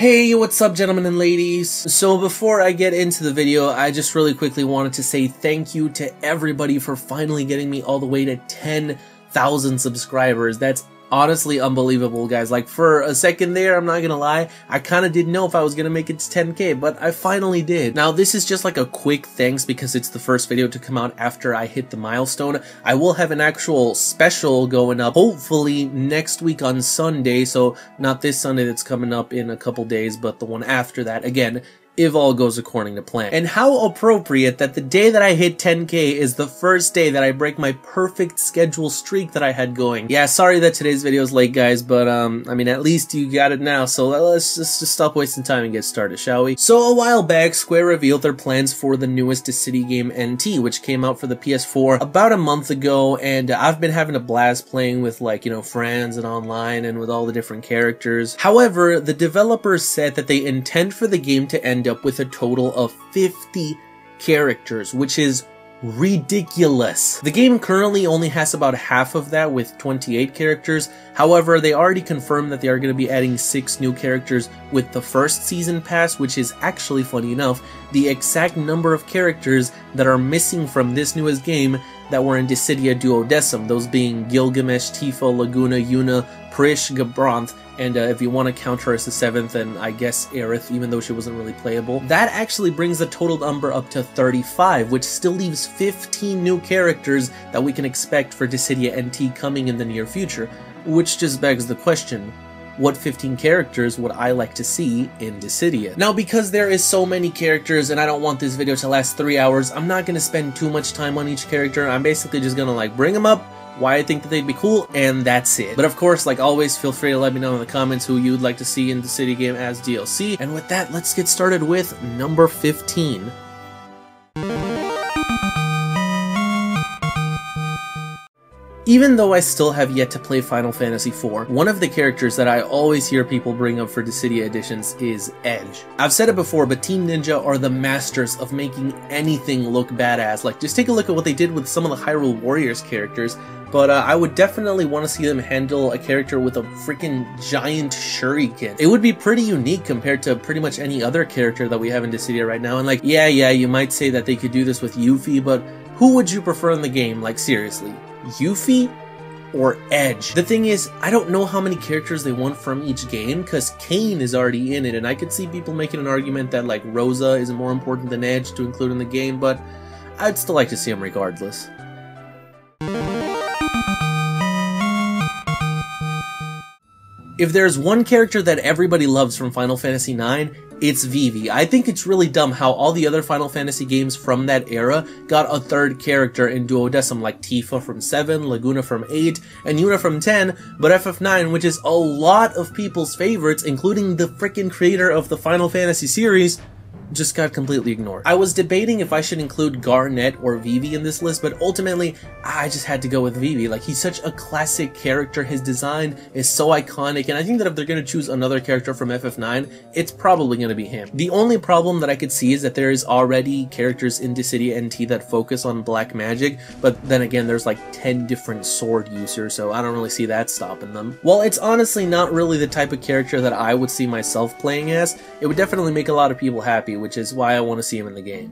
Hey, what's up gentlemen and ladies? So before I get into the video, I just really quickly wanted to say thank you to everybody for finally getting me all the way to 10,000 subscribers. That's honestly unbelievable, guys. Like, for a second there, I'm not gonna lie, I kinda didn't know if I was gonna make it to 10K, but I finally did. Now, this is just like a quick thanks because it's the first video to come out after I hit the milestone. I will have an actual special going up, hopefully next week on Sunday, so not this Sunday that's coming up in a couple days, but the one after that, again, if all goes according to plan. And how appropriate that the day that I hit 10K is the first day that I break my perfect schedule streak that I had going. Yeah, sorry that today's video is late, guys, but I mean, at least you got it now, so let's just stop wasting time and get started, shall we? So a while back, Square revealed their plans for the newest Dissidia game, NT, which came out for the PS4 about a month ago, and I've been having a blast playing with, like, you know, friends and online and with all the different characters. However, the developers said that they intend for the game to end up with a total of 50 characters, which is ridiculous. The game currently only has about half of that with 28 characters. However, they already confirmed that they are going to be adding 6 new characters with the first season pass, which is actually, funny enough, the exact number of characters that are missing from this newest game that were in Dissidia Duodecim, those being Gilgamesh, Tifa, Laguna, Yuna, Prish, Gabranth, and if you want to count her as the 7th, and I guess Aerith, even though she wasn't really playable. That actually brings the total number up to 35, which still leaves 15 new characters that we can expect for Dissidia NT coming in the near future, which just begs the question, what 15 characters would I like to see in Dissidia? Now, because there is so many characters and I don't want this video to last 3 hours, I'm not going to spend too much time on each character. I'm basically just going to, like, bring them up, why I think that they'd be cool, and that's it. But of course, like always, feel free to let me know in the comments who you'd like to see in the Dissidia game as DLC. And with that, let's get started with number 15. Even though I still have yet to play Final Fantasy IV, one of the characters that I always hear people bring up for Dissidia editions is Edge. I've said it before, but Team Ninja are the masters of making anything look badass. Like, just take a look at what they did with some of the Hyrule Warriors characters, but I would definitely want to see them handle a character with a freaking giant shuriken. It would be pretty unique compared to pretty much any other character that we have in Dissidia right now. And like, yeah, you might say that they could do this with Yuffie, but who would you prefer in the game? Like, seriously. Yuffie or Edge? The thing is, I don't know how many characters they want from each game, because Kain is already in it, and I could see people making an argument that, like, Rosa is more important than Edge to include in the game, but I'd still like to see him regardless. If there's one character that everybody loves from Final Fantasy IX, it's Vivi. I think it's really dumb how all the other Final Fantasy games from that era got a third character in Duodecim, like Tifa from 7, Laguna from 8, and Yuna from 10, but FF9, which is a lot of people's favorites, including the frickin' creator of the Final Fantasy series, just got completely ignored. I was debating if I should include Garnet or Vivi in this list, but ultimately, I just had to go with Vivi. Like, he's such a classic character, his design is so iconic, and I think that if they're gonna choose another character from FF9, it's probably gonna be him. The only problem that I could see is that there is already characters in Dissidia NT that focus on black magic, but then again, there's like 10 different sword users, so I don't really see that stopping them. While it's honestly not really the type of character that I would see myself playing as, it would definitely make a lot of people happy, which is why I want to see him in the game.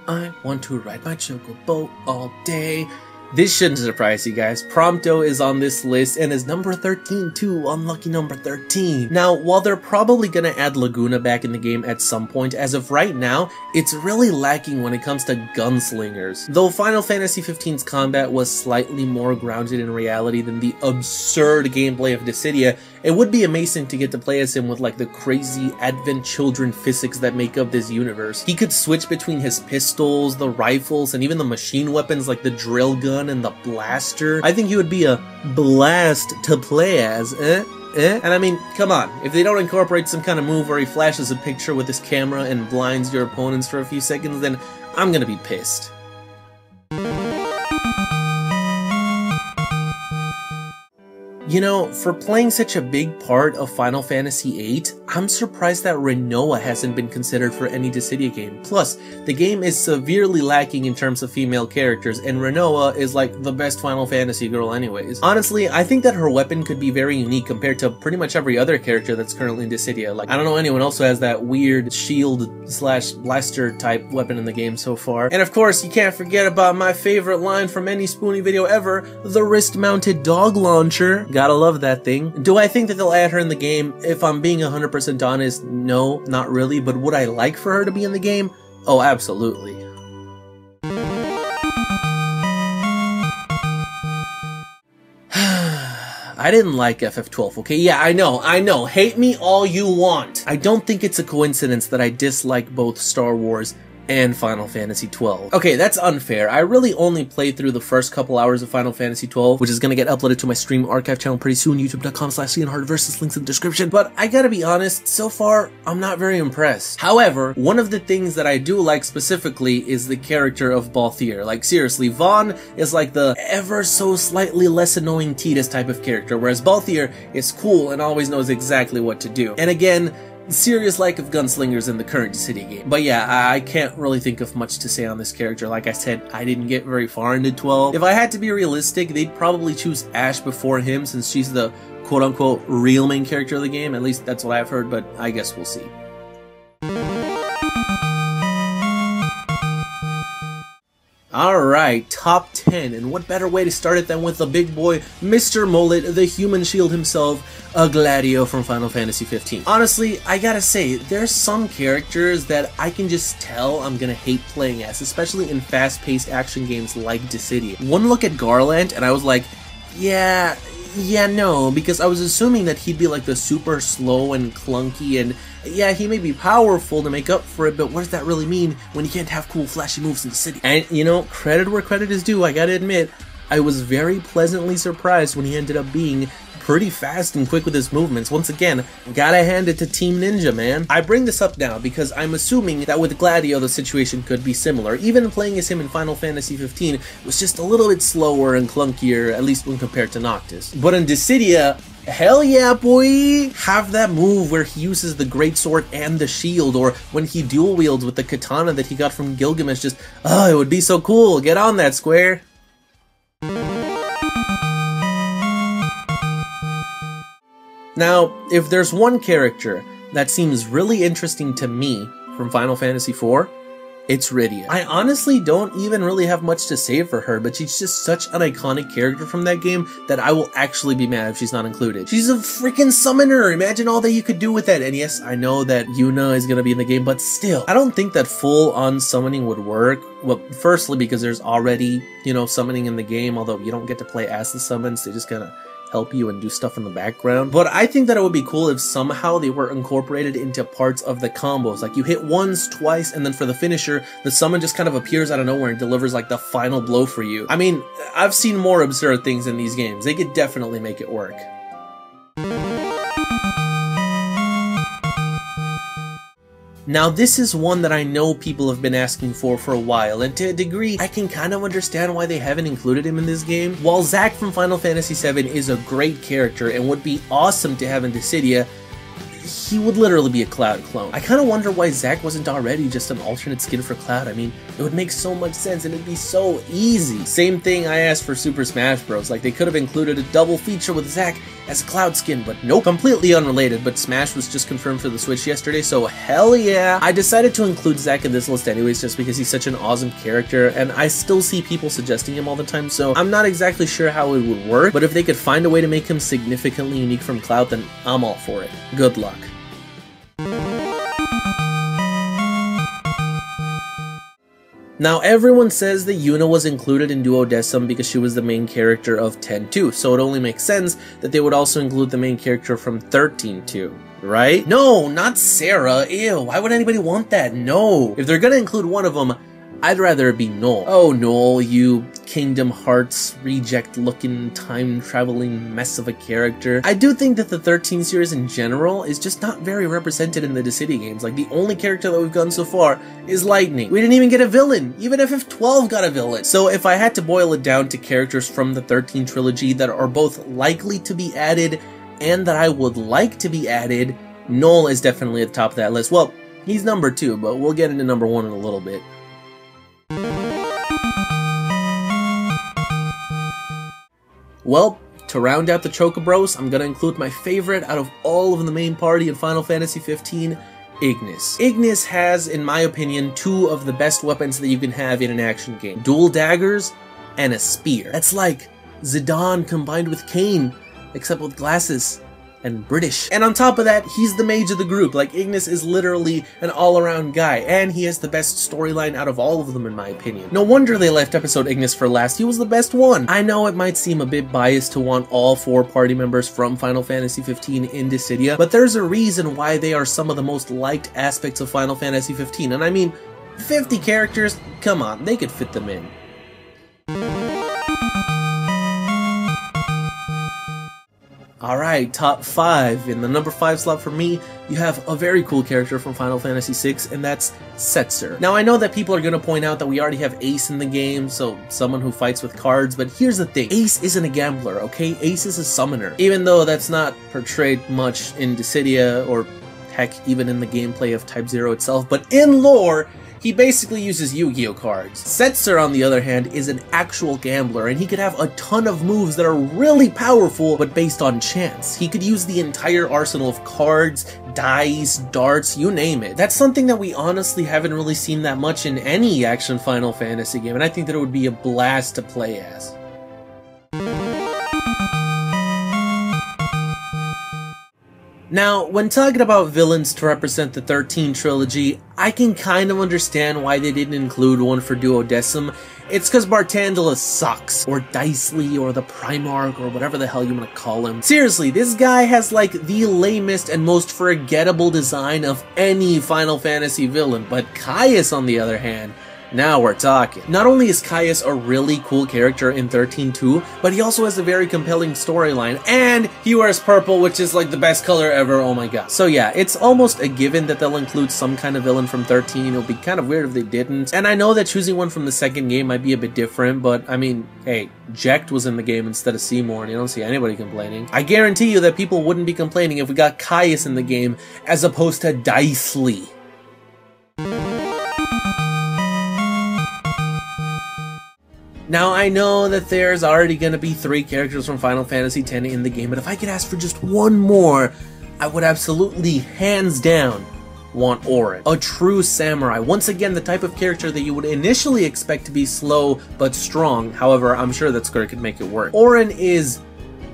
I want to ride my chocobo all day. This shouldn't surprise you guys. Prompto is on this list and is number 13 too, unlucky number 13. Now, while they're probably gonna add Laguna back in the game at some point, as of right now, it's really lacking when it comes to gunslingers. Though Final Fantasy XV's combat was slightly more grounded in reality than the absurd gameplay of Dissidia, it would be amazing to get to play as him with like the crazy Advent Children physics that make up this universe. He could switch between his pistols, the rifles, and even the machine weapons like the drill gun and the blaster. I think he would be a blast to play as, And I mean, come on, if they don't incorporate some kind of move where he flashes a picture with his camera and blinds your opponents for a few seconds, then I'm gonna be pissed. You know, for playing such a big part of Final Fantasy VIII, I'm surprised that Rinoa hasn't been considered for any Dissidia game. Plus, the game is severely lacking in terms of female characters, and Rinoa is like the best Final Fantasy girl anyways. Honestly, I think that her weapon could be very unique compared to pretty much every other character that's currently in Dissidia. Like, I don't know anyone else who has that weird shield/blaster type weapon in the game so far. And of course, you can't forget about my favorite line from any Spoonie video ever, the wrist-mounted dog launcher. Gotta love that thing. Do I think that they'll add her in the game? If I'm being 100% honest, no, not really. But would I like for her to be in the game? Oh, absolutely. I didn't like FF12, okay? Yeah, I know. Hate me all you want. I don't think it's a coincidence that I dislike both Star Wars and Final Fantasy XII. Okay, that's unfair. I really only played through the first couple hours of Final Fantasy XII, which is gonna get uploaded to my stream archive channel pretty soon, youtube.com/CNHardVersus, links in the description. But I gotta be honest, so far, I'm not very impressed. However, one of the things that I do like specifically is the character of Balthier. Like, seriously, Vaughn is like the ever so slightly less annoying Tidus type of character, whereas Balthier is cool and always knows exactly what to do. And again, serious lack of gunslingers in the current Dissidia game. But yeah, I can't really think of much to say on this character. Like I said, I didn't get very far into 12. If I had to be realistic, they'd probably choose Ashe before him since she's the quote-unquote real main character of the game. At least that's what I've heard, but I guess we'll see. Alright, top 10, and what better way to start it than with the big boy, Mr. Mullet, the human shield himself, a Gladio from Final Fantasy XV. Honestly, I gotta say, there's some characters that I can just tell I'm gonna hate playing as, especially in fast-paced action games like Dissidia. One look at Garland, and I was like, yeah, no, because I was assuming that he'd be like the super slow and clunky, and yeah, he may be powerful to make up for it, but what does that really mean when you can't have cool flashy moves in Dissidia? And you know, credit where credit is due, I gotta admit, I was very pleasantly surprised when he ended up being pretty fast and quick with his movements. Once again, gotta hand it to Team Ninja, man. I bring this up now because I'm assuming that with Gladio the situation could be similar. Even playing as him in Final Fantasy XV was just a little bit slower and clunkier, at least when compared to Noctis. But in Dissidia, hell yeah, boy! Have that move where he uses the greatsword and the shield, or when he dual wields with the katana that he got from Gilgamesh. Just, oh, it would be so cool. Get on that, Square. Now, if there's one character that seems really interesting to me from Final Fantasy IV, it's Rydia. I honestly don't even really have much to say for her, but she's just such an iconic character from that game that I will actually be mad if she's not included. She's a freaking summoner! Imagine all that you could do with that. And yes, I know that Yuna is gonna be in the game, but still, I don't think that full-on summoning would work. Well, firstly, because there's already, you know, summoning in the game, although you don't get to play as the summons, they just kinda help you and do stuff in the background. But I think that it would be cool if somehow they were incorporated into parts of the combos. Like you hit once, twice, and then for the finisher, the summon just kind of appears out of nowhere and delivers like the final blow for you. I mean, I've seen more absurd things in these games. They could definitely make it work. Now this is one that I know people have been asking for a while, and to a degree, I can kind of understand why they haven't included him in this game. While Zack from Final Fantasy VII is a great character and would be awesome to have in Dissidia, he would literally be a Cloud clone. I kind of wonder why Zack wasn't already just an alternate skin for Cloud. I mean, it would make so much sense and it'd be so easy. Same thing I asked for Super Smash Bros. Like, they could have included a double feature with Zack as a Cloud skin, but nope. Completely unrelated, but Smash was just confirmed for the Switch yesterday, so hell yeah. I decided to include Zack in this list anyways just because he's such an awesome character, and I still see people suggesting him all the time, so I'm not exactly sure how it would work, but if they could find a way to make him significantly unique from Cloud, then I'm all for it. Good luck. Now, everyone says that Yuna was included in Duodecim because she was the main character of 10-2, so it only makes sense that they would also include the main character from 13-2, right? No, not Sarah, ew, why would anybody want that? No! If they're gonna include one of them, I'd rather it be Noel. Oh, Noel, you Kingdom Hearts reject-looking, time-traveling mess of a character. I do think that the 13 series in general is just not very represented in the Dissidia games. Like, the only character that we've gotten so far is Lightning. We didn't even get a villain, even FF12 got a villain. So if I had to boil it down to characters from the 13 trilogy that are both likely to be added and that I would like to be added, Noel is definitely at the top of that list. Well, he's number 2, but we'll get into number 1 in a little bit. Well, to round out the Chocobros, I'm gonna include my favorite out of all of the main party in Final Fantasy XV, Ignis. Ignis has, in my opinion, 2 of the best weapons that you can have in an action game. Dual daggers and a spear. That's like Zidane combined with Kane, except with glasses and British. And on top of that, he's the mage of the group. Like, Ignis is literally an all-around guy, and he has the best storyline out of all of them, in my opinion. No wonder they left episode Ignis for last. He was the best one. I know it might seem a bit biased to want all 4 party members from Final Fantasy XV in Dissidia, but there's a reason why they are some of the most liked aspects of Final Fantasy XV. And I mean, 50 characters, come on, they could fit them in. Alright, top 5. In the number 5 slot for me, you have a very cool character from Final Fantasy VI, and that's Setzer. Now, I know that people are going to point out that we already have Ace in the game, so someone who fights with cards, but here's the thing. Ace isn't a gambler, okay? Ace is a summoner. Even though that's not portrayed much in Dissidia, or heck, even in the gameplay of Type 0 itself, but in lore, he basically uses Yu-Gi-Oh cards. Setzer, on the other hand, is an actual gambler, and he could have a ton of moves that are really powerful, but based on chance. He could use the entire arsenal of cards, dice, darts, you name it. That's something that we honestly haven't really seen that much in any action Final Fantasy game, and I think that it would be a blast to play as. Now, when talking about villains to represent the 13 trilogy, I can kind of understand why they didn't include one for Duodecim. It's because Barthandela sucks, or Dicely, or the Primarch, or whatever the hell you want to call him. Seriously, this guy has like the lamest and most forgettable design of any Final Fantasy villain, but Caius, on the other hand, now we're talking. Not only is Caius a really cool character in 13-2, but he also has a very compelling storyline, and he wears purple, which is like the best color ever, oh my god. So yeah, it's almost a given that they'll include some kind of villain from 13, it'll be kind of weird if they didn't. And I know that choosing one from the second game might be a bit different, but I mean, hey, Jecht was in the game instead of Seymour, and you don't see anybody complaining. I guarantee you that people wouldn't be complaining if we got Caius in the game, as opposed to Dicely. Now, I know that there's already going to be 3 characters from Final Fantasy X in the game, but if I could ask for just one more, I would absolutely, hands down, want Oren. A true samurai. Once again, the type of character that you would initially expect to be slow but strong. However, I'm sure that Square could make it work. Oren is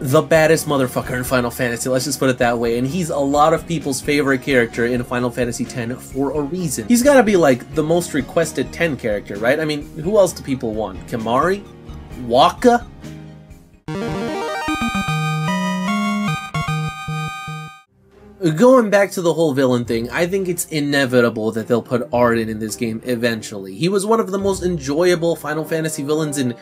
the baddest motherfucker in Final Fantasy, let's just put it that way, and he's a lot of people's favorite character in Final Fantasy X for a reason. He's gotta be like the most requested 10 character, right? I mean, who else do people want? Kimahri? Wakka? Going back to the whole villain thing, I think it's inevitable that they'll put Arden in this game eventually. He was one of the most enjoyable Final Fantasy villains in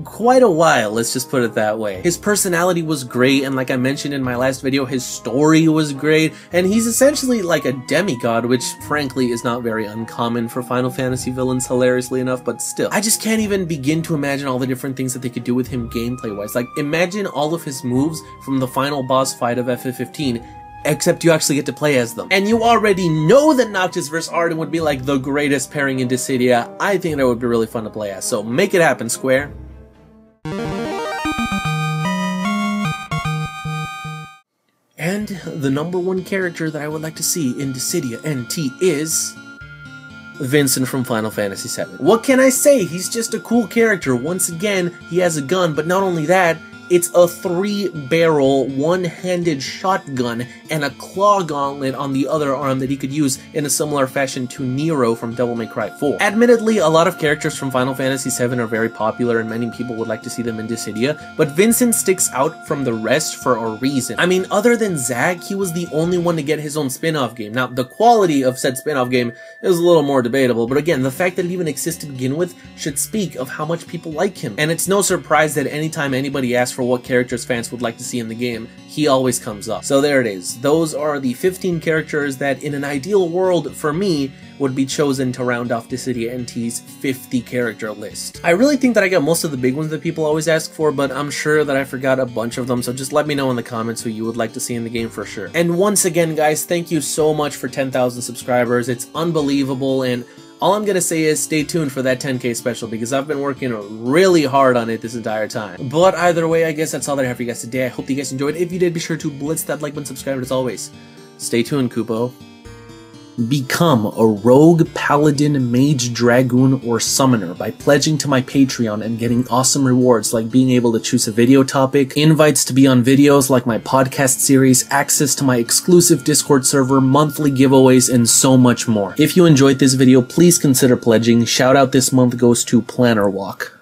quite a while, let's just put it that way. His personality was great, and like I mentioned in my last video, his story was great, and he's essentially like a demigod, which frankly is not very uncommon for Final Fantasy villains, hilariously enough, but still. I just can't even begin to imagine all the different things that they could do with him gameplay-wise. Like, imagine all of his moves from the final boss fight of FF15, except you actually get to play as them. And you already know that Noctis vs. Arden would be like the greatest pairing in Dissidia. I think that would be really fun to play as, so make it happen, Square. And the number 1 character that I would like to see in Dissidia NT is Vincent from Final Fantasy VII. What can I say? He's just a cool character. Once again, he has a gun, but not only that, It's a 3-barrel, one-handed shotgun and a claw gauntlet on the other arm that he could use in a similar fashion to Nero from Devil May Cry 4. Admittedly, a lot of characters from Final Fantasy VII are very popular and many people would like to see them in Dissidia, but Vincent sticks out from the rest for a reason. I mean, other than Zag, he was the only one to get his own spin-off game. Now, the quality of said spin-off game is a little more debatable, but again, the fact that it even exists to begin with should speak of how much people like him. And it's no surprise that anytime anybody asks for what characters fans would like to see in the game, he always comes up. So there it is. Those are the 15 characters that, in an ideal world, for me, would be chosen to round off Dissidia NT's 50 character list. I really think that I got most of the big ones that people always ask for, but I'm sure that I forgot a bunch of them, so just let me know in the comments who you would like to see in the game for sure. And once again, guys, thank you so much for 10,000 subscribers. It's unbelievable, and all I'm gonna say is stay tuned for that 10K special, because I've been working really hard on it this entire time. But either way, I guess that's all that I have for you guys today. I hope you guys enjoyed. If you did, be sure to blitz that like button, subscribe, as always. Stay tuned, Kupo. Become a rogue, paladin, mage, dragoon, or summoner by pledging to my Patreon and getting awesome rewards like being able to choose a video topic, invites to be on videos like my podcast series, access to my exclusive Discord server, monthly giveaways, and so much more. If you enjoyed this video, please consider pledging. Shout out this month goes to Planner Walk.